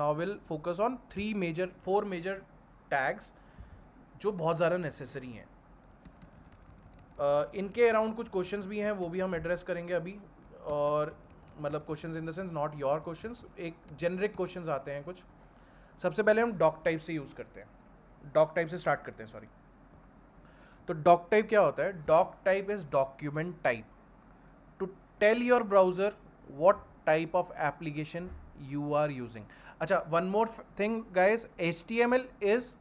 Now will focus on four major tags जो बहुत ज़्यादा नेसेसरी हैं। इनके अराउंड कुछ क्वेश्चंस भी हैं, वो भी हम एड्रेस करेंगे अभी। और मतलब questions in the sense not your questions, एक जेनरिक क्वेश्चंस आते हैं कुछ। सबसे पहले हम डॉक टाइप से यूज़ करते हैं, डॉक टाइप से स्टार्ट करते हैं, सॉरी। तो डॉक टाइप क्या होता है? Doc type is document type to tell your browser what type of application you are using. अच्छा, one more thing guys, HTML is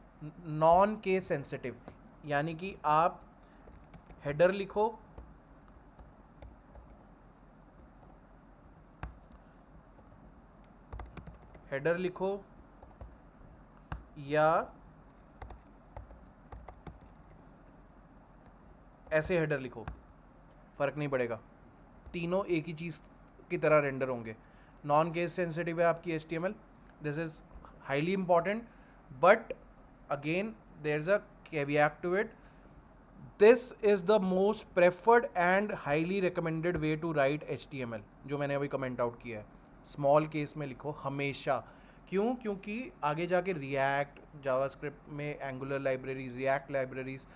non case sensitive, यानी कि आप हेडर लिखो, हेडर लिखो या ऐसे हेडर लिखो, फ़र्क नहीं पड़ेगा, तीनों एक ही चीज़ की तरह रेंडर होंगे। नॉन केस सेंसिटिव है आपकी HTML, this is highly important, but again there is a caveat to it. This is the most preferred and highly recommended way to write HTML, जो मैंने अभी कमेंट आउट किया है। Small case में लिखो हमेशा। क्यों? क्योंकि आगे जाके रिएक्ट, जावास्क्रिप्ट में एंगुलर लाइब्रेरीज, रिएक्ट लाइब्रेरीज,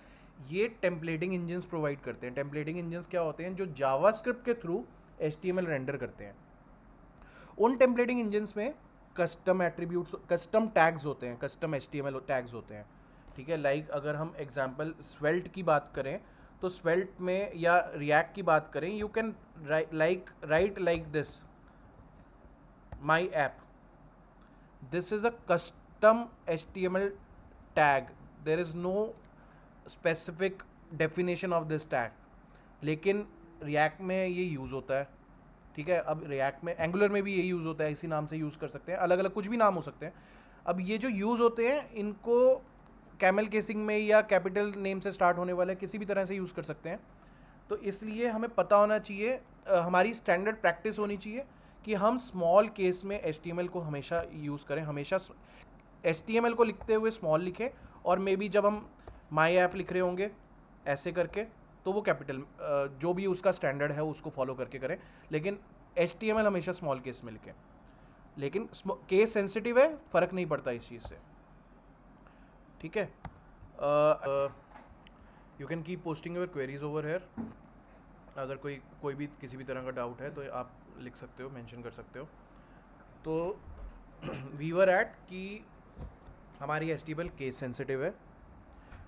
ये टेम्पलेटिंग इंजन्स प्रोवाइड करते हैं। टेम्पलेटिंग इंजन्स क्या होते हैं? जो जावास्क्रिप्ट के थ्रू HTML रेंडर करते हैं। उन टेम्पलेटिंग इंजन्स में कस्टम एट्रीब्यूट्स, कस्टम टैग्स होते हैं, कस्टम HTML टैग्स होते हैं। ठीक है, लाइक अगर हम एग्जांपल स्वेल्ट की बात करें, तो स्वेल्ट में या रिएक्ट की बात करें, you can write like this, my app, this is a custom HTML tag, there is no specific definition of this tag, लेकिन रिएक्ट में ये यूज़ होता है। ठीक है, अब रिएक्ट में, एंगुलर में भी ये यूज़ होता है, इसी नाम से यूज़ कर सकते हैं, अलग अलग कुछ भी नाम हो सकते हैं। अब ये जो यूज़ होते हैं, इनको कैमल केसिंग में या कैपिटल नेम से स्टार्ट होने वाले किसी भी तरह से यूज़ कर सकते हैं। तो इसलिए हमें पता होना चाहिए, हमारी स्टैंडर्ड प्रैक्टिस होनी चाहिए कि हम स्मॉल केस में HTML को हमेशा यूज़ करें, हमेशा HTML को लिखते हुए स्मॉल लिखें, और मे बी जब हम माई ऐप लिख रहे होंगे ऐसे करके, तो वो कैपिटल, जो भी उसका स्टैंडर्ड है उसको फॉलो करके करें, लेकिन HTML हमेशा स्मॉल केस में लिखें। लेकिन केस सेंसिटिव है, फ़र्क नहीं पड़ता इस चीज़ से। ठीक है, you can keep posting your queries over here. अगर कोई भी किसी भी तरह का डाउट है तो आप लिख सकते हो, मेंशन कर सकते हो। तो वी वर एट कि हमारी HTML केस सेंसिटिव है।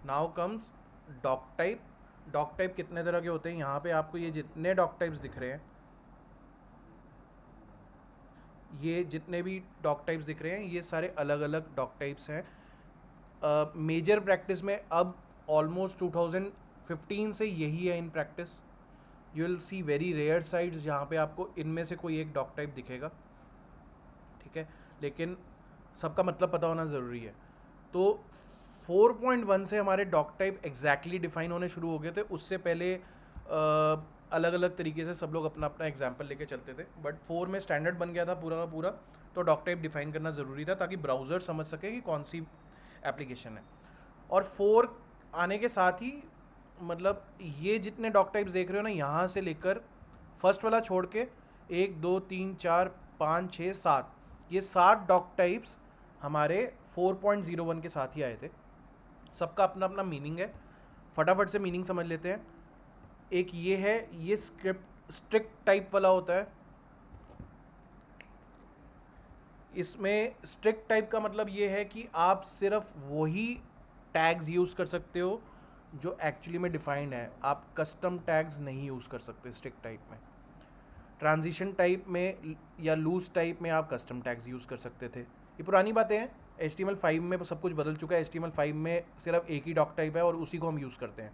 Now comes doc type. Doc type कितने तरह के होते हैं? यहाँ पे आपको ये जितने डॉक टाइप्स दिख रहे हैं, ये जितने भी डॉक टाइप्स दिख रहे हैं, ये सारे अलग अलग डॉक टाइप्स हैं। मेजर प्रैक्टिस में अब ऑलमोस्ट 2015 से यही है in practice. You will see very rare sites जहाँ पे आपको इनमें से कोई एक डॉक टाइप दिखेगा। ठीक है, लेकिन सबका मतलब पता होना ज़रूरी है। तो 4.1 से हमारे डॉक टाइप एग्जैक्टली डिफाइन होने शुरू हो गए थे। उससे पहले अलग अलग तरीके से सब लोग अपना अपना एग्जाम्पल लेके चलते थे, बट 4 में स्टैंडर्ड बन गया था पूरा का पूरा। तो डॉक टाइप डिफाइन करना ज़रूरी था ताकि ब्राउज़र समझ सके कि कौन सी एप्लीकेशन है। और 4 आने के साथ ही, मतलब ये जितने डॉक टाइप्स देख रहे हो ना, यहाँ से लेकर फर्स्ट वाला छोड़ के 1 2 3 4 5 6 7, ये 7 डॉक टाइप्स हमारे 4.01 के साथ ही आए थे। सबका अपना अपना मीनिंग है, फटाफट से मीनिंग समझ लेते हैं। एक ये है, ये स्ट्रिक्ट टाइप वाला होता है। इसमें स्ट्रिक्ट टाइप का मतलब ये है कि आप सिर्फ वही टैग्स यूज़ कर सकते हो जो एक्चुअली में डिफाइंड है, आप कस्टम टैग्स नहीं यूज़ कर सकते स्ट्रिक्ट टाइप में। ट्रांजिशन टाइप में या लूज टाइप में आप कस्टम टैग्स यूज़ कर सकते थे। ये पुरानी बातें हैं, HTML5 में सब कुछ बदल चुका है। HTML5 में सिर्फ एक ही डॉक टाइप है और उसी को हम यूज़ करते हैं।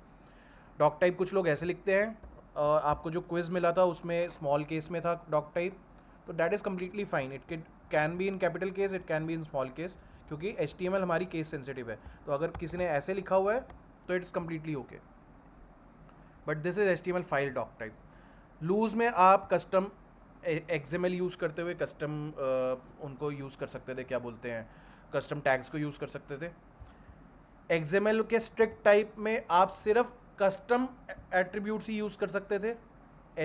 डॉक टाइप कुछ लोग ऐसे लिखते हैं, और आपको जो क्विज़ मिला था उसमें स्मॉल केस में था डॉक टाइप, तो that is completely fine. It can be in capital case, it can be in small case, क्योंकि HTML हमारी केस सेंसिटिव है। तो अगर किसी ने ऐसे लिखा हुआ है तो it's completely okay, but this is HTML file doc type. Loose में आप कस्टम XML यूज़ करते हुए कस्टम उनको यूज़ कर सकते थे, क्या बोलते हैं, कस्टम टैग्स को यूज़ कर सकते थे। XML के स्ट्रिक्ट टाइप में आप सिर्फ कस्टम एट्रीब्यूट्स ही यूज़ कर सकते थे,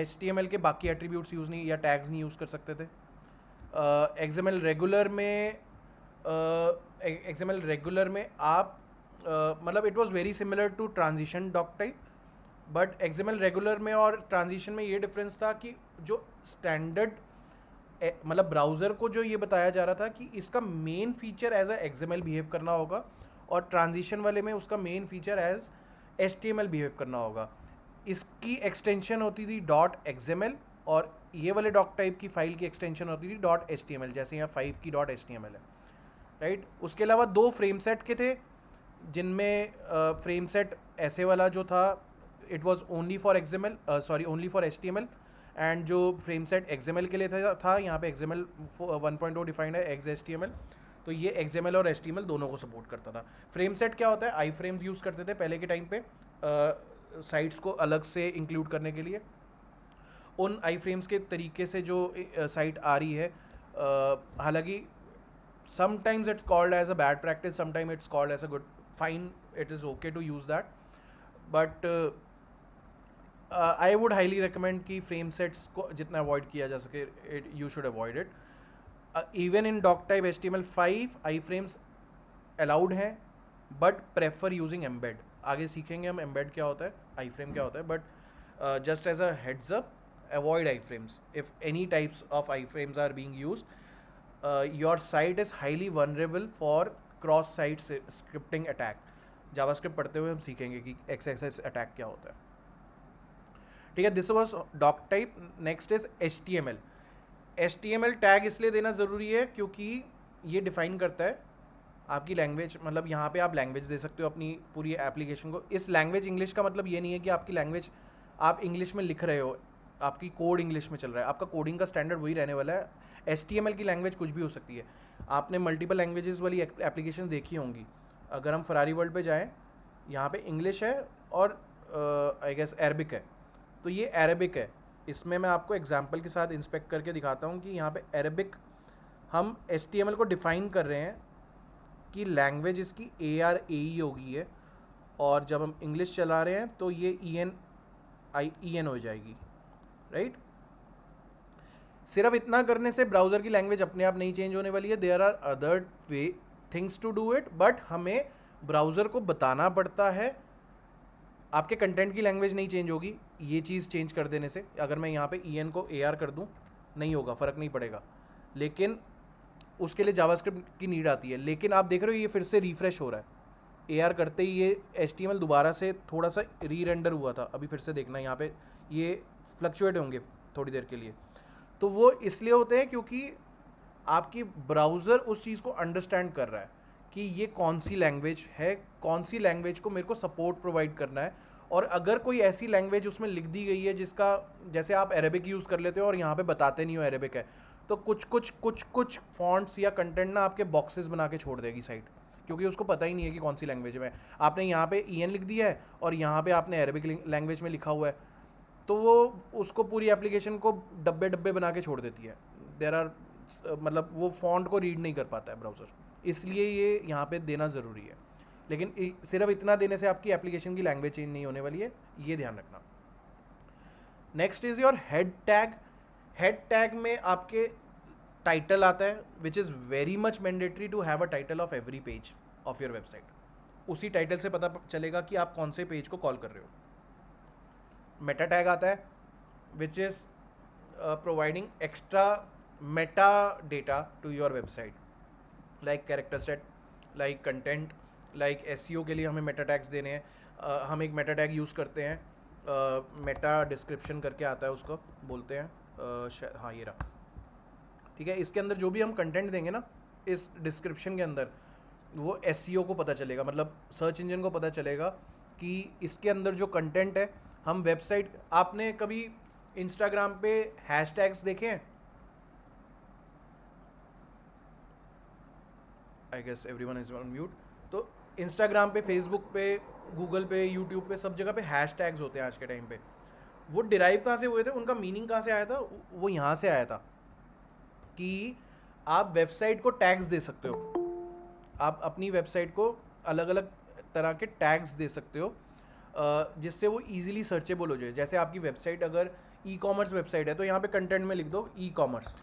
HTML के बाकी एट्रीब्यूट्स यूज़ नहीं या टैग्स नहीं यूज़ कर सकते थे। XML रेगुलर में XML रेगुलर में आप मतलब it was very similar to transition doc type, but XML regular में और ट्रांजिशन में ये डिफरेंस था कि जो स्टैंडर्ड मतलब ब्राउज़र को जो ये बताया जा रहा था कि इसका main feature as a XML behave करना होगा, और ट्रांजिशन वाले में उसका main feature as HTML behave करना होगा। इसकी एक्सटेंशन होती थी .xml, और ये वाले डॉक टाइप की फाइल की एक्सटेंशन होती थी .html, जैसे यहाँ 5 की .html है, राइट। उसके अलावा दो फ्रेम सेट के थे, जिनमें फ्रेम सेट ऐसे वाला जो था it was only for XML, sorry only for HTML, and जो फ्रेम सेट XML के लिए था यहाँ पे XML 1.0 डिफाइंड है XHTML, तो ये XML और HTML दोनों को सपोर्ट करता था। फ्रेम सेट क्या होता है, आई फ्रेम्स यूज़ करते थे पहले के टाइम पे साइट्स को अलग से इंक्लूड करने के लिए। उन आई फ्रेम्स के तरीके से जो साइट आ रही है, हालांकि sometimes it's called as a bad practice, sometimes it's called as a good, fine, it is okay to use that, but I would highly recommend कि frame sets को जितना avoid किया जा सके you should avoid it. Even in doc type HTML5 iframes allowed हैं, but prefer using embed. आगे सीखेंगे हम embed क्या होता है, iframe क्या होता है, but just as a heads up, avoid iframes. If any types of iframes are being used, your site is highly vulnerable for cross site scripting attack. JavaScript पढ़ते हुए हम सीखेंगे कि XSS अटैक क्या होता है, ठीक है। This was doc type. Next is HTML। HTML tag इसलिए देना ज़रूरी है क्योंकि ये डिफाइन करता है आपकी लैंग्वेज, मतलब यहाँ पे आप लैंग्वेज दे सकते हो अपनी पूरी एप्लीकेशन को। इस लैंग्वेज इंग्लिश का मतलब ये नहीं है कि आपकी लैंग्वेज आप इंग्लिश में लिख रहे हो, आपकी कोड इंग्लिश में चल रहा है, आपका कोडिंग का स्टैंडर्ड वही रहने वाला है। HTML की लैंग्वेज कुछ भी हो सकती है। आपने मल्टीपल लैंग्वेजेस वाली एप्लीकेशन देखी होंगी। अगर हम फरारी वर्ल्ड पे जाएं, यहाँ पे इंग्लिश है और आई गेस अरबिक है, तो ये अरबिक है। इसमें मैं आपको एग्जांपल के साथ इंस्पेक्ट करके दिखाता हूँ कि यहाँ पे अरबिक हम HTML को डिफ़ाइन कर रहे हैं कि लैंग्वेज इसकी ARAE होगी है, और जब हम इंग्लिश चला रहे हैं तो ये EN हो जाएगी, राइट। सिर्फ इतना करने से ब्राउज़र की लैंग्वेज अपने आप नहीं चेंज होने वाली है, there are other way things to do it, but हमें ब्राउज़र को बताना पड़ता है। आपके कंटेंट की लैंग्वेज नहीं चेंज होगी ये चीज़ चेंज कर देने से। अगर मैं यहाँ पे EN को AR कर दूँ नहीं होगा, फ़र्क नहीं पड़ेगा, लेकिन उसके लिए जावास्क्रिप्ट की नीड आती है। लेकिन आप देख रहे हो ये फिर से रिफ्रेश हो रहा है, AR करते ही ये HTML दोबारा से थोड़ा सा री रेंडर हुआ था, अभी फिर से देखना यहाँ पे ये फ्लक्चुएट होंगे थोड़ी देर के लिए। तो वो इसलिए होते हैं क्योंकि आपकी ब्राउज़र उस चीज़ को अंडरस्टैंड कर रहा है कि ये कौन सी लैंग्वेज है, कौन सी लैंग्वेज को मेरे को सपोर्ट प्रोवाइड करना है। और अगर कोई ऐसी लैंग्वेज उसमें लिख दी गई है जिसका, जैसे आप अरेबिक यूज़ कर लेते हो और यहाँ पे बताते नहीं हो अरेबिक है, तो कुछ फॉन्ट्स या कंटेंट ना आपके बॉक्सेस बना के छोड़ देगी साइट, क्योंकि उसको पता ही नहीं है कि कौन सी लैंग्वेज में। आपने यहाँ पे EN लिख दिया है और यहाँ पे आपने अरेबिक लैंग्वेज में लिखा हुआ है, तो वो उसको पूरी एप्लीकेशन को डब्बे डब्बे बना के छोड़ देती है। देयर आर मतलब वो फॉन्ट को रीड नहीं कर पाता है ब्राउज़र, इसलिए ये यहाँ पे देना ज़रूरी है। लेकिन सिर्फ इतना देने से आपकी एप्लीकेशन की लैंग्वेज चेंज नहीं होने वाली है, ये ध्यान रखना। Next is your head tag. Head tag में आपके टाइटल आता है, which is very much mandatory to have a title of every page of your website. उसी टाइटल से पता चलेगा कि आप कौन से पेज को कॉल कर रहे हो। मेटा टैग आता है, which is providing extra meta data to your website, like character set, like content, like SEO के लिए हमें मेटा टैग्स देने हैं। हम एक मेटा टैग यूज़ करते हैं, मेटा डिस्क्रिप्शन करके आता है, उसको बोलते हैं, हाँ ये रहा, ठीक है। इसके अंदर जो भी हम कंटेंट देंगे ना इस डिस्क्रिप्शन के अंदर, वो SEO को पता चलेगा, मतलब सर्च इंजन को पता चलेगा कि इसके अंदर जो कंटेंट है। हम वेबसाइट, आपने कभी इंस्टाग्राम पे हैशटैग्स देखे हैं? I guess everyone is on mute. तो इंस्टाग्राम पे, फेसबुक पे, गूगल पे, यूट्यूब पे, सब जगह पे हैशटैग्स होते हैं आज के टाइम पे। वो डिराइव कहाँ से हुए थे, उनका मीनिंग कहाँ से आया था? वो यहाँ से आया था कि आप वेबसाइट को टैग्स दे सकते हो। आप अपनी वेबसाइट को अलग अलग तरह के टैग्स दे सकते हो जिससे वो ईजिली सर्चेबल हो जाए। जैसे आपकी वेबसाइट अगर ई-कॉमर्स वेबसाइट है तो यहाँ पे कंटेंट में लिख दो ई-कॉमर्स,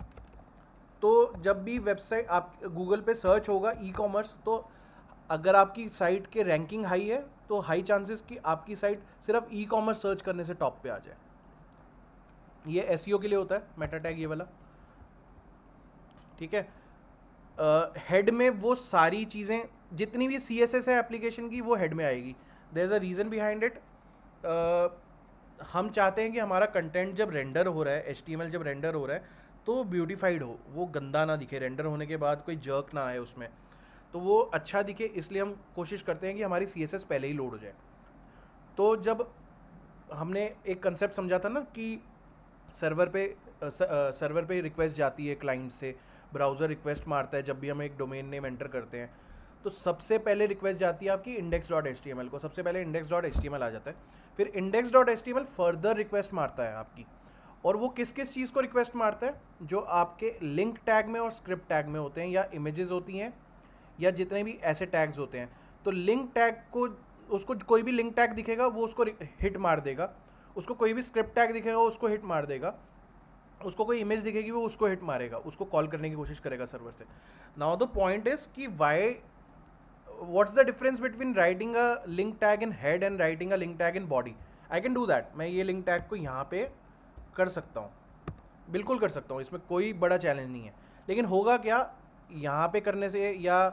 तो जब भी वेबसाइट आप गूगल पे सर्च होगा ई कॉमर्स, तो अगर आपकी साइट के रैंकिंग हाई है तो हाई चांसेस कि आपकी साइट सिर्फ ई कॉमर्स सर्च करने से टॉप पे आ जाए। ये एसईओ के लिए होता है मेटा टैग ये वाला, ठीक है। हेड में वो सारी चीज़ें जितनी भी सी एस एस है एप्लीकेशन की वो हेड में आएगी। There is a reason behind it. हम चाहते हैं कि हमारा कंटेंट जब रेंडर हो रहा है, HTML जब रेंडर हो रहा है तो ब्यूटीफाइड हो, वो गंदा ना दिखे, रेंडर होने के बाद कोई जर्क ना आए उसमें, तो वो अच्छा दिखे। इसलिए हम कोशिश करते हैं कि हमारी CSS पहले ही लोड हो जाए। तो जब हमने एक कंसेप्ट समझा था ना कि सर्वर पे रिक्वेस्ट जाती है क्लाइंट से, ब्राउज़र रिक्वेस्ट मारता है जब भी हम एक डोमेन नेम एंटर करते हैं, तो सबसे पहले रिक्वेस्ट जाती है आपकी index.html को, सबसे पहले index.html आ जाता है, फिर index.html फर्दर रिक्वेस्ट मारता है आपकी। और वो किस किस चीज़ को रिक्वेस्ट मारता है, जो आपके लिंक टैग में और स्क्रिप्ट टैग में होते हैं, या इमेजेस होती हैं, या जितने भी ऐसे टैग्स होते हैं। तो लिंक टैग को, उसको कोई भी लिंक टैग दिखेगा वो उसको हिट मार देगा, उसको कोई भी स्क्रिप्ट टैग दिखेगा वो उसको हिट मार देगा, उसको कोई इमेज दिखेगी वो उसको हिट मारेगा, उसको कॉल करने की कोशिश करेगा सर्वर से। नाउ द पॉइंट इज कि why, what's the difference between writing a link tag in head and writing a link tag in body. I can do that, मैं ये लिंक टैग को यहाँ पे कर सकता हूँ, बिल्कुल कर सकता हूँ, इसमें कोई बड़ा चैलेंज नहीं है। लेकिन होगा क्या, यहाँ पे करने से, या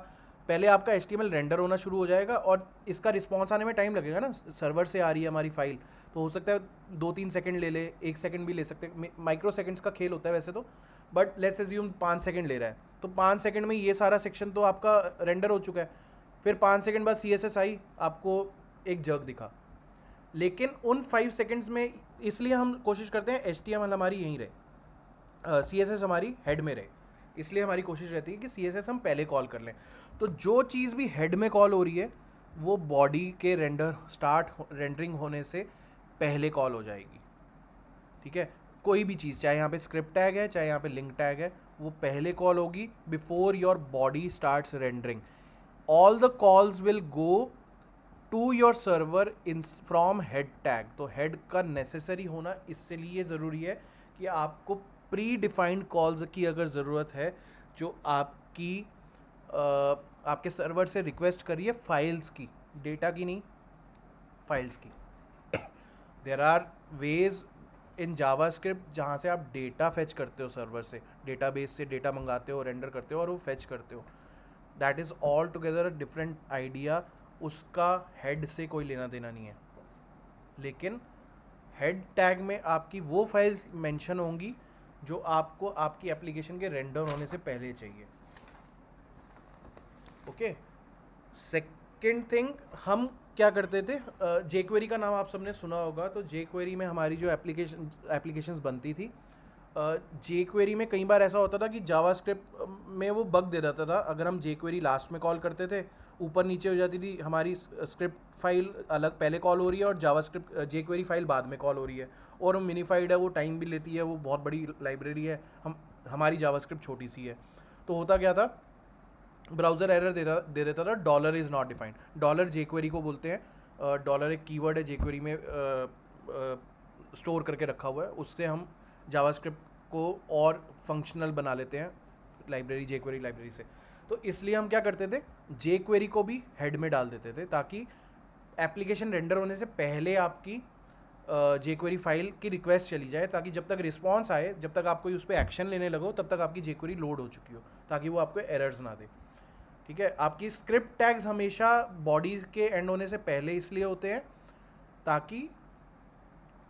पहले आपका HTML रेंडर होना शुरू हो जाएगा और इसका रिस्पॉन्स आने में टाइम लगेगा ना, सर्वर से आ रही है हमारी फाइल, तो हो सकता है 2-3 सेकंड ले ले, 1 सेकंड भी ले सकते हैं, माइक्रो सेकंड्स का खेल होता है वैसे तो, बट लेट्स एज्यूम 5 सेकंड ले रहा है, तो 5 सेकंड में ये सारा सेक्शन तो आपका रेंडर हो चुका है। फिर 5 सेकंड बाद CSS आई, आपको एक जर्क दिखा। लेकिन उन 5 सेकंड्स में, इसलिए हम कोशिश करते हैं HTML हमारी यहीं रहे, CSS हमारी हेड में रहे, इसलिए हमारी कोशिश रहती है कि CSS हम पहले कॉल कर लें। तो जो चीज़ भी हेड में कॉल हो रही है वो बॉडी के रेंडरिंग होने से पहले कॉल हो जाएगी, ठीक है। कोई भी चीज़, चाहे यहाँ पे स्क्रिप्ट टैग है, चाहे यहाँ पे लिंक टैग है, वो पहले कॉल होगी before your body starts rendering. All the calls will go to your server in from head tag. तो हेड का नेसेसरी होना इसलिए ज़रूरी है कि आपको प्री डिफाइंड कॉल्स की अगर ज़रूरत है, जो आपके सर्वर से रिक्वेस्ट करिए फाइल्स की, डेटा की नहीं, फाइल्स की। There are ways in JavaScript जहाँ से आप डेटा फेच करते हो सर्वर से, डेटाबेस से डेटा मंगाते हो, रेंडर करते हो और वो फेच करते हो। That is all together a different idea, उसका हेड से कोई लेना देना नहीं है। लेकिन हेड टैग में आपकी वो फाइल्स मेंशन होंगी जो आपको आपकी एप्लीकेशन के रेंडर होने से पहले चाहिए। ओके, सेकेंड थिंग, हम क्या करते थे, jQuery का नाम आप सबने सुना होगा। तो jQuery में हमारी जो एप्लीकेशंस बनती थी, jQuery में कई बार ऐसा होता था कि जावास्क्रिप्ट में वो बग दे देता था। अगर हम jQuery लास्ट में कॉल करते थे, ऊपर नीचे हो जाती थी, हमारी स्क्रिप्ट फाइल अलग पहले कॉल हो रही है और जावास्क्रिप्ट jQuery फाइल बाद में कॉल हो रही है, और वो मिनीफाइड है, वो टाइम भी लेती है, वो बहुत बड़ी लाइब्रेरी है, हमारी जावास्क्रिप्ट छोटी सी है। तो होता क्या था, ब्राउज़र एरर दे देता था, dollar is not defined. Dollar jQuery को बोलते हैं, डॉलर एक कीवर्ड है jQuery में स्टोर करके रखा हुआ है, उससे हम जावास्क्रिप्ट को और फंक्शनल बना लेते हैं लाइब्रेरी, jQuery लाइब्रेरी से। तो इसलिए हम क्या करते थे, jQuery को भी हेड में डाल देते थे, ताकि एप्लीकेशन रेंडर होने से पहले आपकी jQuery फाइल की रिक्वेस्ट चली जाए, ताकि जब तक रिस्पॉन्स आए, जब तक आप कोई उस पर एक्शन लेने लगो, तब तक आपकी jQuery लोड हो चुकी हो, ताकि वो आपको एरर्स ना दे, ठीक है। आपकी स्क्रिप्ट टैग्स हमेशा बॉडी के एंड होने से पहले इसलिए होते हैं ताकि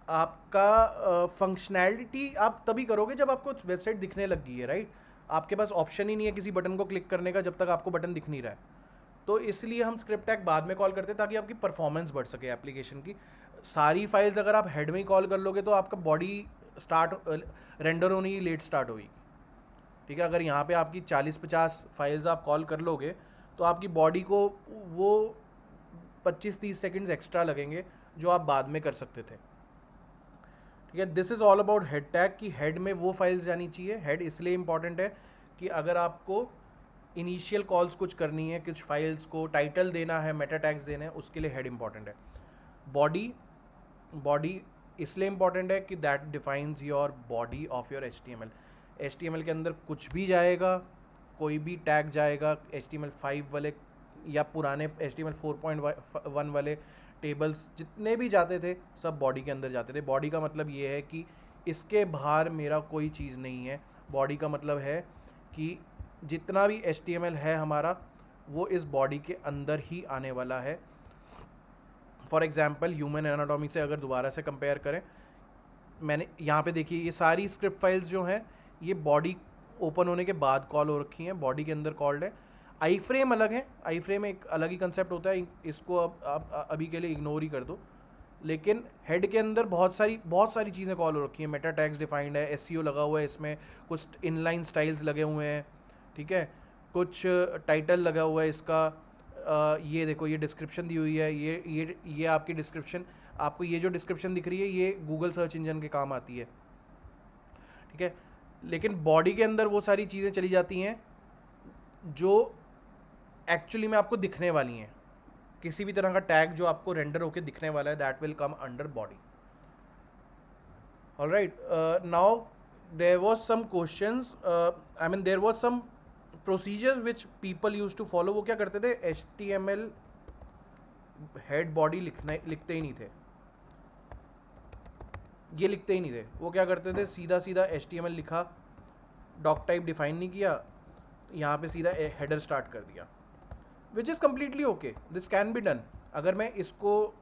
आपका फंक्शनैलिटी आप तभी करोगे जब आपको वेबसाइट दिखने लग गई है, राइट। आपके पास ऑप्शन ही नहीं है किसी बटन को क्लिक करने का जब तक आपको बटन दिख नहीं रहा है। तो इसलिए हम स्क्रिप्ट टैग बाद में कॉल करते हैं, ताकि आपकी परफॉर्मेंस बढ़ सके एप्लीकेशन की। सारी फाइल्स अगर आप हेड में ही कॉल कर लोगे तो आपका बॉडी रेंडर होने ही लेट स्टार्ट होगी, ठीक है। अगर यहाँ पे आपकी 40-50 फाइल्स आप कॉल कर लोगे तो आपकी बॉडी को वो 25-30 सेकंड्स एक्स्ट्रा लगेंगे जो आप बाद में कर सकते थे, ठीक है। This is all about head tag, कि हेड में वो फाइल्स जानी चाहिए। हेड इसलिए इंपॉर्टेंट है कि अगर आपको इनिशियल कॉल्स कुछ करनी है, कुछ फाइल्स को टाइटल देना है, मेटा टैग्स देने हैं, उसके लिए हेड इंपॉर्टेंट है। बॉडी इसलिए इंपॉर्टेंट है कि that defines your body of your HTML। HTML के अंदर कुछ भी जाएगा, कोई भी टैग जाएगा, HTML5 वाले या पुराने HTML 4.1 वाले टेबल्स जितने भी जाते थे सब बॉडी के अंदर जाते थे। बॉडी का मतलब ये है कि इसके बाहर मेरा कोई चीज़ नहीं है। बॉडी का मतलब है कि जितना भी HTML है हमारा वो इस बॉडी के अंदर ही आने वाला है। फॉर एग्जांपल ह्यूमन एनाटॉमी से अगर दोबारा से कंपेयर करें, मैंने यहाँ पे देखिए ये सारी स्क्रिप्ट फाइल्स जो हैं ये बॉडी ओपन होने के बाद कॉल हो रखी हैं, बॉडी के अंदर कॉल्ड है। आई फ्रेम अलग है, आई फ्रेम एक अलग ही कंसेप्ट होता है, इसको अब अभी के लिए इग्नोर ही कर दो। लेकिन हेड के अंदर बहुत सारी चीज़ें कॉल हो रखी हैं। मेटा टैग्स डिफाइंड है, SEO लगा हुआ है इसमें, कुछ इनलाइन स्टाइल्स लगे हुए हैं, ठीक है, कुछ टाइटल लगा हुआ है इसका। ये देखो ये डिस्क्रिप्शन दी हुई है, ये आपकी डिस्क्रिप्शन, आपको ये जो डिस्क्रिप्शन दिख रही है ये गूगल सर्च इंजन के काम आती है, ठीक है। लेकिन बॉडी के अंदर वो सारी चीज़ें चली जाती हैं जो एक्चुअली में आपको दिखने वाली हैं। किसी भी तरह का टैग जो आपको रेंडर होके दिखने वाला है that will come under body. Alright, now there was some questions, I mean there was some procedures which people use to follow. वो क्या करते थे, HTML हेड बॉडी लिखते ही नहीं थे, ये लिखते ही नहीं थे। वो क्या करते थे, सीधा HTML लिखा, डॉक टाइप डिफाइन नहीं किया, यहाँ पे सीधा हेडर स्टार्ट कर दिया, which is completely okay, this can be done. अगर मैं इसको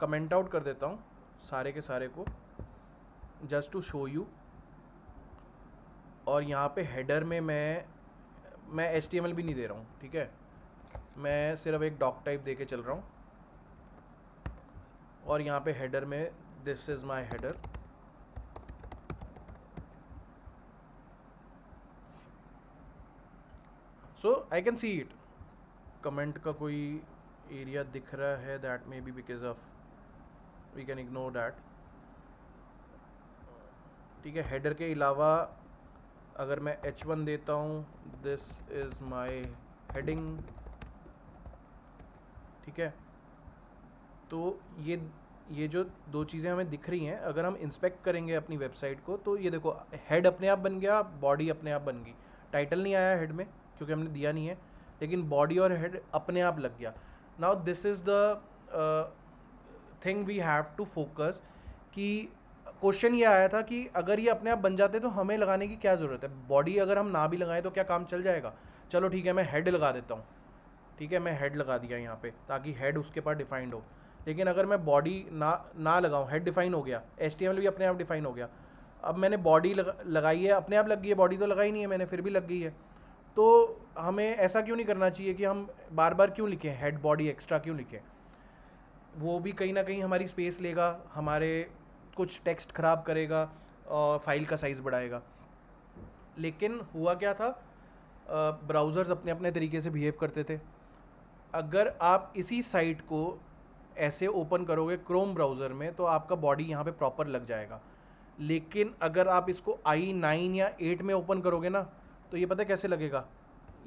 कमेंट आउट कर देता हूँ सारे के सारे को जस्ट टू शो यू, और यहाँ पे हेडर में मैं HTML भी नहीं दे रहा हूँ, ठीक है, मैं सिर्फ एक डॉक टाइप दे के चल रहा हूँ। और यहाँ पे हेडर में this is my header, so I can see it. Comment का कोई एरिया दिख रहा है, that may be because of, we can ignore that, ठीक है। हेडर के अलावा अगर मैं H1 देता हूँ, दिस इज़ माई हेडिंग, ठीक है। तो ये जो दो चीज़ें हमें दिख रही हैं, अगर हम इंस्पेक्ट करेंगे अपनी वेबसाइट को तो ये देखो हेड अपने आप बन गया, बॉडी अपने आप बन गई। टाइटल नहीं आया हेड में क्योंकि हमने दिया नहीं है, लेकिन बॉडी और हेड अपने आप लग गया। Now this is the thing we have to focus, कि क्वेश्चन ये आया था कि अगर ये अपने आप बन जाते तो हमें लगाने की क्या ज़रूरत है। बॉडी अगर हम ना भी लगाएं तो क्या काम चल जाएगा। चलो ठीक है, मैं हेड लगा देता हूँ, ठीक है, मैं हेड लगा दिया यहाँ पे ताकि हेड उसके पास डिफाइंड हो। लेकिन अगर मैं बॉडी ना लगाऊँ, हेड डिफाइन हो गया, HTML भी अपने आप डिफाइन हो गया, अब मैंने बॉडी लगाई है, अपने आप लग गई है, बॉडी तो लगाई नहीं है मैंने, फिर भी लग गई है। तो हमें ऐसा क्यों नहीं करना चाहिए कि हम बार बार क्यों लिखें, हेड बॉडी एक्स्ट्रा क्यों लिखें। वो भी कहीं ना कहीं हमारी स्पेस लेगा, हमारे कुछ टेक्स्ट ख़राब करेगा और फाइल का साइज़ बढ़ाएगा। लेकिन हुआ क्या था, ब्राउज़र्स अपने अपने तरीके से बिहेव करते थे। अगर आप इसी साइट को ऐसे ओपन करोगे क्रोम ब्राउज़र में तो आपका बॉडी यहाँ पे प्रॉपर लग जाएगा। लेकिन अगर आप इसको i9 या 8 में ओपन करोगे ना तो ये पता है कैसे लगेगा,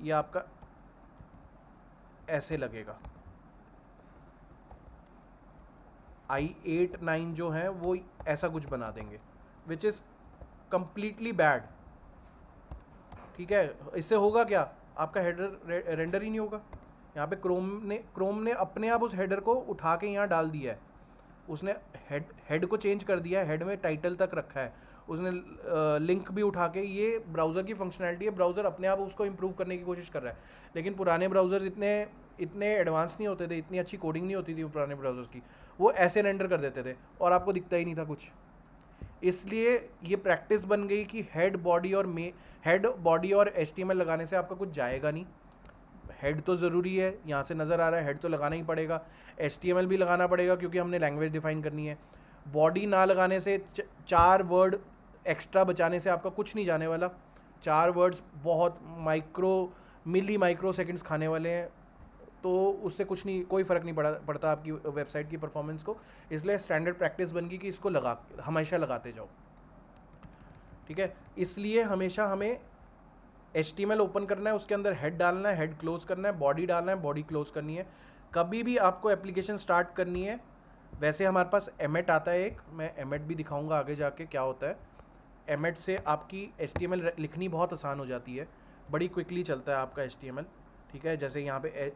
ये आपका ऐसे लगेगा। i8 9 जो है वो ऐसा कुछ बना देंगे, विच इज़ कम्प्लीटली बैड, ठीक है। इससे होगा क्या, आपका हेडर रेंडर ही नहीं होगा। यहाँ पे क्रोम ने अपने आप उस हेडर को उठा के यहाँ डाल दिया है, उसने हेड को चेंज कर दिया है, हेड में टाइटल तक रखा है, उसने लिंक भी उठा के, ये ब्राउज़र की फंक्शनैलिटी है, ब्राउज़र अपने आप उसको इम्प्रूव करने की कोशिश कर रहा है। लेकिन पुराने ब्राउज़र्स इतने एडवांस नहीं होते थे, इतनी अच्छी कोडिंग नहीं होती थी पुराने ब्राउज़र्स की, वो ऐसे रेंडर कर देते थे और आपको दिखता ही नहीं था कुछ। इसलिए ये प्रैक्टिस बन गई कि हेड बॉडी और HTML लगाने से आपका कुछ जाएगा नहीं। हेड तो ज़रूरी है, यहाँ से नज़र आ रहा है, हेड तो लगाना ही पड़ेगा, HTML भी लगाना पड़ेगा क्योंकि हमने लैंग्वेज डिफाइन करनी है। बॉडी ना लगाने से 4 वर्ड एक्स्ट्रा बचाने से आपका कुछ नहीं जाने वाला। 4 वर्ड्स बहुत मिली माइक्रो सेकेंड्स खाने वाले हैं, तो उससे कुछ नहीं, कोई फ़र्क नहीं पड़ता आपकी वेबसाइट की परफॉर्मेंस को। इसलिए स्टैंडर्ड प्रैक्टिस बन गई कि इसको हमेशा लगाते जाओ, ठीक है। इसलिए हमेशा हमें HTML ओपन करना है, उसके अंदर हेड डालना है, हेड क्लोज करना है, बॉडी डालना है, बॉडी क्लोज करनी है। कभी भी आपको एप्लीकेशन स्टार्ट करनी है, वैसे हमारे पास एमेट आता है एक, मैं एमेट भी दिखाऊंगा आगे जाके क्या होता है। एमेट से आपकी HTML लिखनी बहुत आसान हो जाती है, बड़ी क्विकली चलता है आपका HTML, ठीक है। जैसे यहाँ पे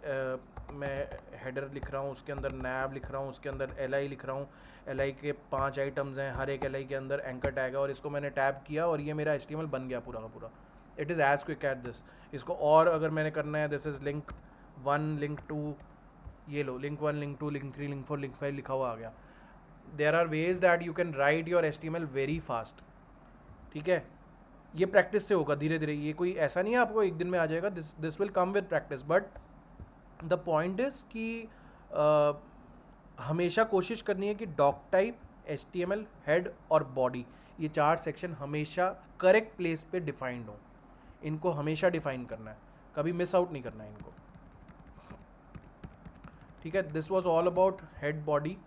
मैं हेडर लिख रहा हूँ, उसके अंदर nav लिख रहा हूँ, उसके अंदर li लिख रहा हूँ, li के 5 आइटम्स हैं, हर एक li के अंदर एंकर टैग है, और इसको मैंने टैब किया और ये मेरा HTML बन गया पूरा का पूरा। It is as quick at this. इसको और अगर मैंने करना है, दिस इज़ लिंक 1 लिंक 2, ये लो link 1 link 2 link 3 link 4 link 5 लिखा हुआ आ गया। There are ways that you can write your HTML very fast, ठीक है। ये प्रैक्टिस से होगा धीरे धीरे, ये कोई ऐसा नहीं है आपको एक दिन में आ जाएगा, this will come with practice. But the point is कि हमेशा कोशिश करनी है कि डॉक टाइप, HTML, हेड और बॉडी, ये 4 सेक्शन हमेशा करेक्ट प्लेस पे डिफाइंड हो। इनको हमेशा डिफाइन करना है, कभी मिस आउट नहीं करना है इनको, ठीक है। This was all about head, body,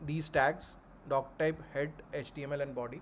these tags, doc type, head, HTML and body.